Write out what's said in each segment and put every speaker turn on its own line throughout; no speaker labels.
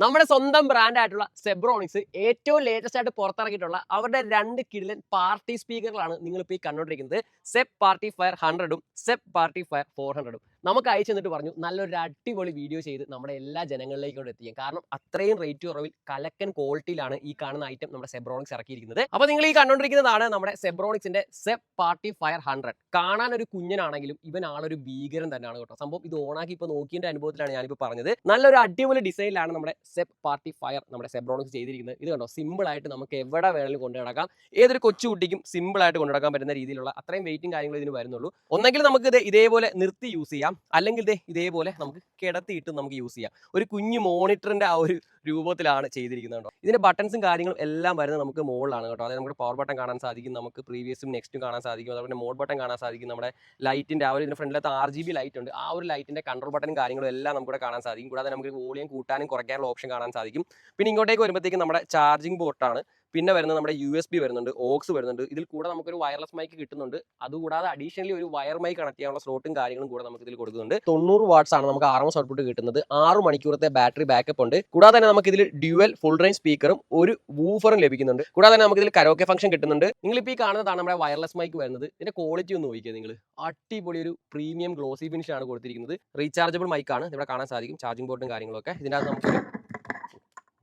നമ്മുടെ സ്വന്തം ബ്രാൻഡ് ആയിട്ടുള്ള സെബ്രോണിക്സ് ഏറ്റവും ലേറ്റസ്റ്റ് ആയിട്ട് പുറത്തിറക്കിയിട്ടുള്ള അവരുടെ 2 കിടിലൻ പാർട്ടി സ്പീക്കറുകളാണ് നിങ്ങൾ ഇപ്പോൾ ഈ കണ്ടുകൊണ്ടിരിക്കുന്നത്. സെബ് പാർട്ടി ഫയർ 100ഉം സെബ് പാർട്ടി ഫയർ 400ഉം നമുക്ക് അയച്ചു തന്നിട്ട് പറഞ്ഞു നല്ലൊരു അടിപൊളി വീഡിയോ ചെയ്ത് നമ്മുടെ എല്ലാ ജനങ്ങളിലേക്കും എത്തിക്കാം. കാരണം അത്രയും റേറ്റ് കുറവിൽ കലക്കൻ ക്വാളിറ്റിയിലാണ് ഈ കാണുന്ന ഐറ്റം നമ്മുടെ സെബ്രോണിക്സ് ഇറക്കിയിരിക്കുന്നത്. അപ്പോൾ നിങ്ങൾ ഈ കണ്ടുകൊണ്ടിരിക്കുന്നതാണ് നമ്മുടെ സെബ്രോണിക്സിന്റെ സെബ് പാർട്ടി ഫയർ 100. കാണാൻ ഒരു കുഞ്ഞനാണെങ്കിലും ഇവൻ ആളൊരു ഭീകരൻ തന്നെയാണ് കേട്ടോ. സംഭവം ഇത് ഓണാക്കി ഇപ്പോൾ നോക്കിയതിന്റെ അനുഭവത്തിലാണ് ഞാനിപ്പോൾ പറഞ്ഞത്. നല്ലൊരു അടിപൊളി ഡിസൈനിലാണ് നമ്മുടെ സെബ് പാർട്ടി ഫയർ നമ്മുടെ സെബ്രോണിക്സ് ചെയ്തിരിക്കുന്നത്. ഇത് കണ്ടോ, സിമ്പിൾ ആയിട്ട് നമുക്ക് എവിടെ വേണമെങ്കിലും കൊണ്ടു നടക്കാം. ഏതൊരു കൊച്ചുകുട്ടിക്കും സിമ്പിൾ ആയിട്ട് കൊണ്ടു നടക്കാൻ പറ്റുന്ന രീതിയിലുള്ള അത്രയും വെയിറ്റും കാര്യങ്ങളും ഇതിന് വരുന്നുള്ളൂ. ഒന്നെങ്കിൽ നമുക്ക് ഇത് ഇതേപോലെ നിർത്തി യൂസ് ചെയ്യാം, അല്ലെങ്കിൽ ഇതേപോലെ നമുക്ക് കിടത്തിയിട്ട് നമുക്ക് യൂസ് ചെയ്യാം. ഒരു കുഞ്ഞു മോണിറ്ററിന്റെ ആ ഒരു രൂപത്തിലാണ് ചെയ്തിരിക്കുന്നത് കേട്ടോ. ഇതിന്റെ ബട്ടൺസും കാര്യങ്ങളും എല്ലാം വരുന്നത് നമുക്ക് മുകളിലാണ് കേട്ടോ. അതായത് നമുക്ക് പവർ ബട്ടൺ കാണാൻ സാധിക്കും, നമുക്ക് പ്രീവിയസും നെക്സ്റ്റും കാണാൻ സാധിക്കും, അതുപോലെ മോഡ് ബട്ടൺ കാണാൻ സാധിക്കും, നമ്മുടെ ലൈറ്റിന്റെ ആ ഒരു ഇതിന്റെ ഫ്രണ്ടിലത്തെ RGB ലൈറ്റ് ഉണ്ട്, ആ ഒരു ലൈറ്റിന്റെ കൺട്രോൾ ബട്ടനും കാര്യങ്ങളും എല്ലാം നമുക്ക് കാണാൻ സാധിക്കും. കൂടാതെ നമുക്ക് വോളിയം കൂട്ടാനും കുറയ്ക്കാനുള്ള ഓപ്ഷൻ കാണാൻ സാധിക്കും. പിന്നെ ഇങ്ങോട്ടേക്ക് വരുമ്പോഴത്തേക്കും നമ്മുടെ ചാർജിങ് പോർട്ടാണ്. പിന്നെ വരുന്നത് നമ്മുടെ USB വരുന്നുണ്ട്, ഓക്സ് വരുന്നുണ്ട്. ഇതിൽ കൂടെ നമുക്കൊരു വയർലെസ് മൈക്ക് കിട്ടുന്നുണ്ട്. അതുകൂടാതെ അഡീഷണലി ഒരു വയർ മൈക്ക് കണക്ട് ചെയ്യാനുള്ള സ്ലോട്ടും കാര്യങ്ങളും കൂടെ നമുക്ക് ഇതിൽ കൊടുക്കുന്നുണ്ട്. 90 വാട്ട്സ് ആണ് നമുക്ക് RMS ഔട്ട്പുട്ട് കിട്ടുന്നത്. 6 മണിക്കൂറത്തെ ബാറ്ററി ബാക്കപ്പ് ഉണ്ട്. കൂടാതെ തന്നെ നമുക്ക് ഇതിൽ ഡ്യുവൽ ഫുൾ റേഞ്ച് സ്പീക്കറും ഒരു വൂഫറും ലഭിക്കുന്നുണ്ട്. കൂടാതെ തന്നെ നമുക്ക് ഇതിൽ കരോക്കെ ഫംഗ്ഷൻ കിട്ടുന്നുണ്ട്. നിങ്ങളിപ്പോൾ ഈ കാണുന്നതാണ് നമ്മുടെ വയർലെസ് മൈക്ക് വരുന്നത്. ഇതിന്റെ ക്വാളിറ്റി ഒന്ന് നോക്കിയാൽ നിങ്ങൾ അടിപൊളി ഒരു പ്രീമിയം ഗ്ലോസി ഫിനിഷ് ആണ് കൊടുത്തിരിക്കുന്നത്. റീചാർജബിൾ മൈക്കാണ്, ഇവിടെ കാണാൻ സാധിക്കും ചാർജിംഗ് പോർട്ടും കാര്യങ്ങളൊക്കെ. ഇതിൻ്റെ അകത്ത് നമുക്ക്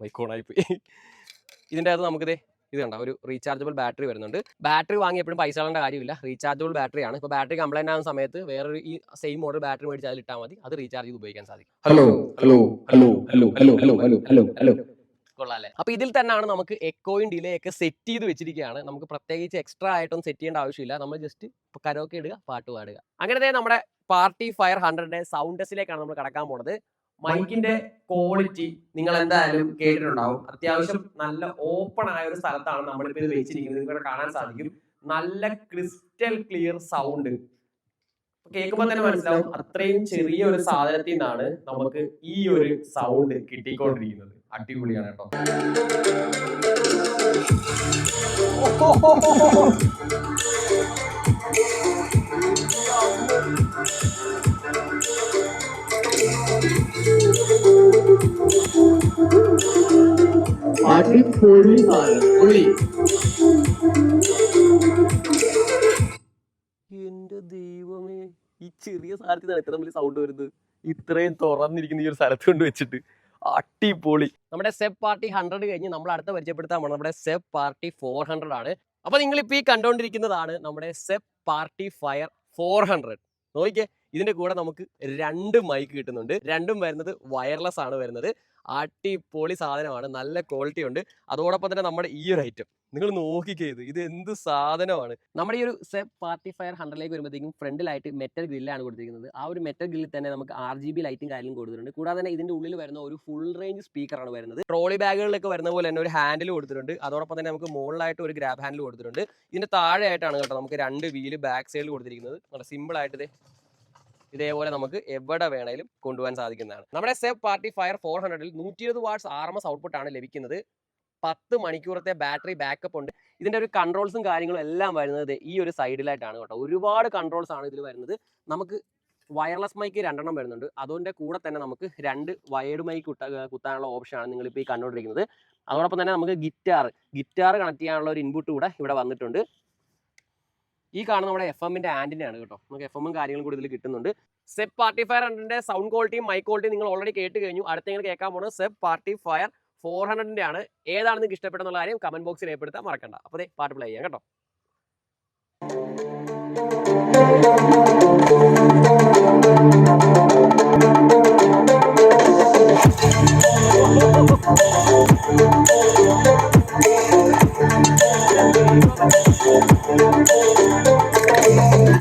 മൈക്ക് ഓൺ ആയിപ്പോയി. ഇതിൻ്റെ അകത്ത് നമുക്കിത് ഇത് കണ്ട ഒരു റീചാർജബിൾ ബാറ്ററി വരുന്നുണ്ട്. ബാറ്ററി വാങ്ങി എപ്പോഴും പൈസ കളേണ്ട കാര്യമില്ല, റീചാർജബിൾ ബാറ്ററിയാണ്. ഇപ്പോൾ ബാറ്ററി കംപ്ലൈന്റ് ആകുന്ന സമയത്ത് വേറൊരു ഈ സെയിം മോഡൽ ബാറ്ററി മേടിച്ച് അതിൽ ഇട്ടാൽ മതി, അത് റീചാർജ് ചെയ്ത് ഉപയോഗിക്കാൻ സാധിക്കും.
Hello hello hello hello hello hello hello hello hello
കൊള്ളാല്ലേ. അപ്പോൾ ഇതിൽ തന്നെയാണ് നമുക്ക് എക്കോയും ഡിലേ ഒക്കെ സെറ്റ് ചെയ്ത് വെച്ചിരിക്കുകയാണ്. നമുക്ക് പ്രത്യേകിച്ച് എക്സ്ട്രാ ആയിട്ടൊന്നും സെറ്റ് ചെയ്യേണ്ട ആവശ്യമില്ല. നമ്മൾ ജസ്റ്റ് കരോക്കെ ഇടുക, പാട്ട് പാടുക. അങ്ങനത്തെ നമ്മുടെ പാർട്ടി ഫയർ 100ന്റെ സൗണ്ട് ടെസ്റ്റിലേക്കാണ് നമ്മൾ കടക്കാൻ പോണത്. മൈക്കിന്റെ ക്വാളിറ്റി നിങ്ങൾ എന്തായാലും കേട്ടിട്ടുണ്ടാവും. അത്യാവശ്യം നല്ല ഓപ്പൺ ആയ ഒരു സ്ഥലത്താണ് നമ്മളിപ്പോൾ ഇത് വെച്ചിരിക്കുന്നത്. ഇവിടെ കാണാൻ സാധിക്കും നല്ല ക്രിസ്റ്റൽ ക്ലിയർ സൗണ്ട്. കേൾക്കുമ്പോൾ തന്നെ മനസ്സിലാവും അത്രയും ചെറിയ ഒരു സാധനത്തിൽ നിന്നാണ് നമുക്ക് ഈ ഒരു സൗണ്ട് കിട്ടിക്കൊണ്ടിരിക്കുന്നത്. അടിപൊളിയാണ് കേട്ടോ. എന്റെ ദൈവമേ, ഈ ചെറിയ സാധനത്തിനാണ് ഇത്ര വലിയ സൗണ്ട് വരുന്നത്. ഇത്രയും തുറന്നിരിക്കുന്ന ഈ ഒരു സ്ഥലത്ത് കൊണ്ട് വെച്ചിട്ട് അടിപൊളി. നമ്മുടെ സെബ് പാർട്ടി 100 കഴിഞ്ഞ് നമ്മൾ അടുത്ത പരിചയപ്പെടുത്താൻ പോണത് നമ്മുടെ സെബ് പാർട്ടി 400 ആണ്. അപ്പൊ നിങ്ങളിപ്പോൾ ഈ കണ്ടുകൊണ്ടിരിക്കുന്നതാണ് നമ്മുടെ സെബ് പാർട്ടി ഫയർ 400. നോക്കിക്കേ, ഇതിന്റെ കൂടെ നമുക്ക് 2 മൈക്ക് കിട്ടുന്നുണ്ട്. രണ്ടും വരുന്നത് വയർലെസ് ആണ് വരുന്നത്. അടിപൊളി സാധനമാണ്, നല്ല ക്വാളിറ്റി ഉണ്ട്. അതോടൊപ്പം തന്നെ നമ്മുടെ ഈ ഒരു ഐറ്റം നിങ്ങൾ നോക്കിക്കേ, ഇത് എന്ത് സാധനമാണ്. നമ്മുടെ ഈ ഒരു സെബ് പാർട്ടി ഫയർ 100ലേക്ക് വരുമ്പോഴത്തേക്കും ഫ്രണ്ടിലായിട്ട് മെറ്റൽ ഗ്രില്ലാണ് കൊടുത്തിരിക്കുന്നത്. ആ ഒരു മെറ്റൽ ഗ്രില്ലിൽ തന്നെ നമുക്ക് RGB ലൈറ്റും കാര്യങ്ങളും കൊടുത്തിട്ടുണ്ട്. കൂടാതെ തന്നെ ഇതിന്റെ ഉള്ളിൽ വരുന്ന ഒരു ഫുൾ റേഞ്ച് സ്പീക്കറാണ് വരുന്നത്. ട്രോളി ബാഗുകളിലൊക്കെ വരുന്ന പോലെ തന്നെ ഒരു ഹാൻഡിൽ കൊടുത്തിട്ടുണ്ട്. അതോടൊപ്പം തന്നെ നമുക്ക് മുകളിലായിട്ട് ഒരു ഗ്രാബ് ഹാൻഡിൽ കൊടുത്തിട്ടുണ്ട്. ഇതിന്റെ താഴെയായിട്ടാണ് കേട്ടോ നമുക്ക് 2 വീല് ബാക്ക് സൈഡിൽ കൊടുത്തിരിക്കുന്നത്. നല്ല സിമ്പിൾ ആയിട്ട് ഇതേപോലെ നമുക്ക് എവിടെ വേണേലും കൊണ്ടുപോകാൻ സാധിക്കുന്നതാണ്. നമ്മുടെ സെബ് പാർട്ടി ഫയർ 400ൽ 120 വാട്ട്സ് RMS ഔട്ട്പുട്ടാണ് ലഭിക്കുന്നത്. 10 മണിക്കൂറത്തെ ബാറ്ററി ബാക്കപ്പ് ഉണ്ട്. ഇതിന്റെ ഒരു കൺട്രോൾസും കാര്യങ്ങളും എല്ലാം വരുന്നത് ഈ ഒരു സൈഡിലായിട്ടാണ് കേട്ടോ. ഒരുപാട് കൺട്രോൾസ് ആണ് ഇതിൽ വരുന്നത്. നമുക്ക് വയർലെസ് മൈക്ക് 2 വരുന്നുണ്ട്. അതിൻ്റെ കൂടെ തന്നെ നമുക്ക് 2 വയേർഡ് മൈക്ക് കുത്താനുള്ള ഓപ്ഷനാണ് നിങ്ങളിപ്പോൾ ഈ കണ്ടുകൊണ്ടിരിക്കുന്നത്. അതോടൊപ്പം തന്നെ നമുക്ക് ഗിറ്റാർ കണക്ട് ചെയ്യാനുള്ള ഒരു ഇൻപുട്ട് കൂടെ ഇവിടെ വന്നിട്ടുണ്ട്. ഈ കാണുന്ന നമ്മുടെ FM-ന്റെ ആന്റിനയാണ് കേട്ടോ. നമുക്ക് FM-ഉം കാര്യങ്ങളും കൂടി ഇതിൽ കിട്ടുന്നുണ്ട്. സെബ് പാർട്ടി ഫയർ 100ന്റെ സൗണ്ട് ക്വാളിറ്റിയും മൈക്ക് ക്വാളിറ്റിയും നിങ്ങൾ ഓൾറെഡി കേട്ട് കഴിഞ്ഞു. അടുത്ത നിങ്ങൾ കേൾക്കാൻ പോകുന്നത് സെബ് പാർട്ടി ഫയർ 400ന്റെ ആണ്. ഏതാണ് നിങ്ങൾക്ക് ഇഷ്ടപ്പെട്ടെന്നുള്ള കാര്യം കമന്റ് ബോക്സിൽ രേഖപ്പെടുത്താൻ മറക്കണ്ട. അപ്പോൾ പാട്ട് പ്ലേ ചെയ്യാം കേട്ടോ.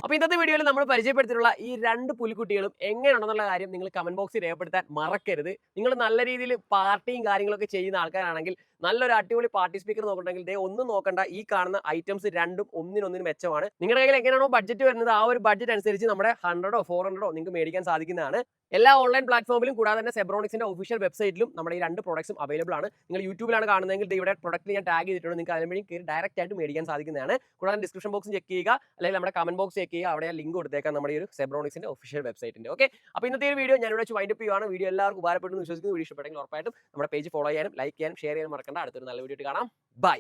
അപ്പോൾ ഇന്നത്തെ വീഡിയോയിൽ നമ്മൾ പരിചയപ്പെടുത്തിയിട്ടുള്ള ഈ 2 പുലിക്കുട്ടികളും എങ്ങനെയുണ്ടെന്നുള്ള കാര്യം നിങ്ങൾ കമന്റ് ബോക്സിൽ രേഖപ്പെടുത്താൻ മറക്കരുത്. നിങ്ങൾ നല്ല രീതിയിൽ പാർട്ടിയും കാര്യങ്ങളൊക്കെ ചെയ്യുന്ന ആൾക്കാരാണെങ്കിൽ നല്ലൊരു അടിപൊളി പാർട്ടി സ്പീക്കർ നോക്കണമെങ്കിൽ ദേ ഒന്നും നോക്കണ്ട, ഈ കാണുന്ന ഐറ്റംസ് രണ്ടും ഒന്നിനൊന്നിന് മെച്ചമാണ്. നിങ്ങളുടെ കയ്യിൽ എങ്ങനെയാണോ ബഡ്ജറ്റ് വരുന്നത് ആ ഒരു ബഡ്ജറ്റ് അനുസരിച്ച് നമ്മുടെ 100ഓ 400ഓ നിങ്ങൾക്ക് മേടിക്കാൻ സാധിക്കുന്നതാണ്. എല്ലാ ഓൺലൈൻ പ്ലാറ്റ്ഫോമിലും കൂടാതെ തന്നെ സെബ്രോണിക്സിന്റെ ഒഫീഷ്യൽ വെബ്സൈറ്റിലും നമ്മുടെ ഈ രണ്ട് പ്രോഡക്ട്സും അവൈലബിൾ ആണ്. നിങ്ങൾ യൂട്യൂബിലാണ് കാണുന്നതെങ്കിൽ ഇവിടെ പ്രൊഡക്റ്റ് ഞാൻ ടാഗ് ചെയ്തിട്ടുണ്ട്, നിങ്ങൾക്ക് അതിന് വഴി കയറി ഡയറക്റ്റ് ആയിട്ട് മേടിക്കാൻ സാധിക്കുന്നതാണ്. കൂടാതെ ഡിസ്ക്രിപ്ഷൻ ബോക്സ് ചെക്ക് ചെയ്യുക, അല്ലെങ്കിൽ നമ്മുടെ കമന്റ് ബോക്സ് ചെക്ക് ചെയ്യുക, അവിടെ ലിങ്ക് കൊടുത്തേക്കാം നമ്മുടെ ഈ ഒരു സെബ്രോണിക്സിന്റെ ഒഫീഷ്യൽ വെബ്സൈറ്റിന്റെ. ഓക്കെ, അപ്പോൾ ഇന്നത്തെ ഒരു വീഡിയോ ഞാൻ ഇവിടെ വെച്ച് വൈൻഡപ്പ് ചെയ്യുവാണ്. വീഡിയോ എല്ലാവർക്കും ഉപകാരപ്പെട്ടു എന്ന് വിശ്വസിക്കുന്നു. വീഡിയോ ഇഷ്ടപ്പെട്ടെങ്കിൽ ഉറപ്പായിട്ടും നമ്മുടെ പേജ് ഫോളോ ചെയ്യാനും ലൈക്ക് ചെയ്യാനും ഷെയർ ചെയ്യാനും മറക്കണ്ട. അടുത്തൊരു നല്ല വീഡിയോ കാണാം. ബൈ.